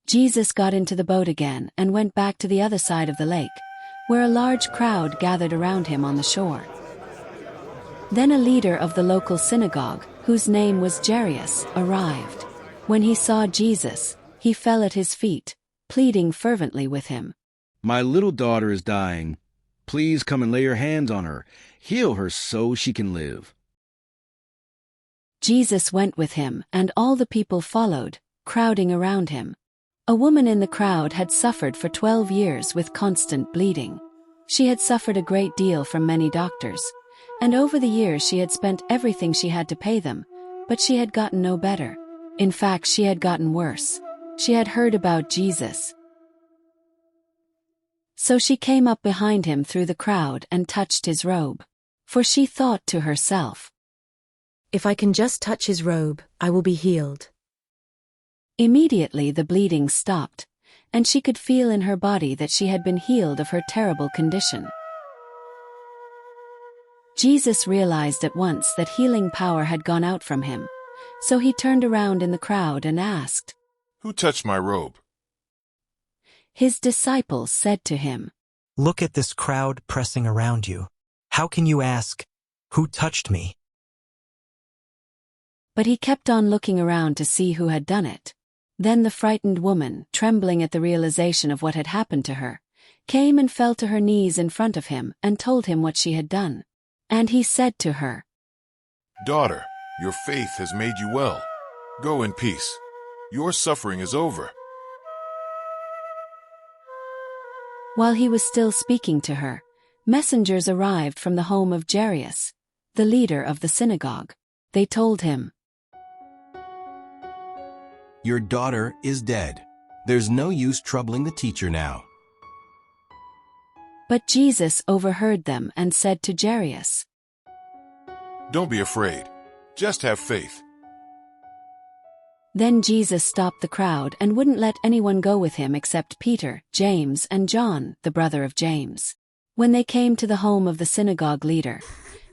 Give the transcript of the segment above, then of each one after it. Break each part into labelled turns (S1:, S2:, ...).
S1: Jesus got into the boat again and went back to the other side of the lake, where a large crowd gathered around him on the shore. Then a leader of the local synagogue, whose name was Jairus, arrived. When he saw Jesus, he fell at his feet, pleading fervently with him.
S2: "My little daughter is dying. Please come and lay your hands on her. Heal her so she can live."
S1: Jesus went with him, and all the people followed, crowding around him. A woman in the crowd had suffered for 12 years with constant bleeding. She had suffered a great deal from many doctors, and over the years she had spent everything she had to pay them, but she had gotten no better. In fact, she had gotten worse. She had heard about Jesus. So she came up behind him through the crowd and touched his robe. For she thought to herself,
S3: "If I can just touch his robe, I will be healed."
S1: Immediately the bleeding stopped, and she could feel in her body that she had been healed of her terrible condition. Jesus realized at once that healing power had gone out from him, so he turned around in the crowd and asked,
S4: "Who touched my robe?"
S1: His disciples said to him,
S5: "Look at this crowd pressing around you. How can you ask, 'Who touched me?'"
S1: But he kept on looking around to see who had done it. Then the frightened woman, trembling at the realization of what had happened to her, came and fell to her knees in front of him and told him what she had done. And he said to her,
S4: "Daughter, your faith has made you well. Go in peace. Your suffering is over."
S1: While he was still speaking to her, messengers arrived from the home of Jairus, the leader of the synagogue. They told him,
S6: "Your daughter is dead. There's no use troubling the teacher now."
S1: But Jesus overheard them and said to Jairus,
S4: "Don't be afraid. Just have faith."
S1: Then Jesus stopped the crowd and wouldn't let anyone go with him except Peter, James, and John, the brother of James. When they came to the home of the synagogue leader,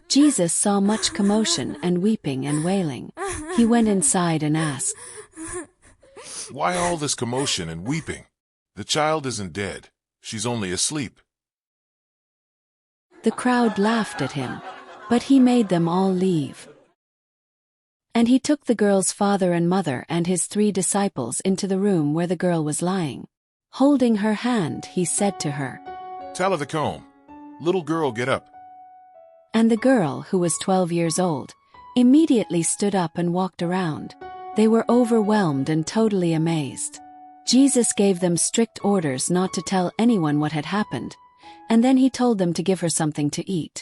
S1: Jesus saw much commotion and weeping and wailing. He went inside and asked,
S4: "Why all this commotion and weeping? The child isn't dead. She's only asleep."
S1: The crowd laughed at him, but he made them all leave. And he took the girl's father and mother and his 3 disciples into the room where the girl was lying. Holding her hand, he said to her,
S4: "Talitha koum, little girl, get up."
S1: And the girl, who was 12 years old, immediately stood up and walked around. They were overwhelmed and totally amazed. Jesus gave them strict orders not to tell anyone what had happened, and then he told them to give her something to eat.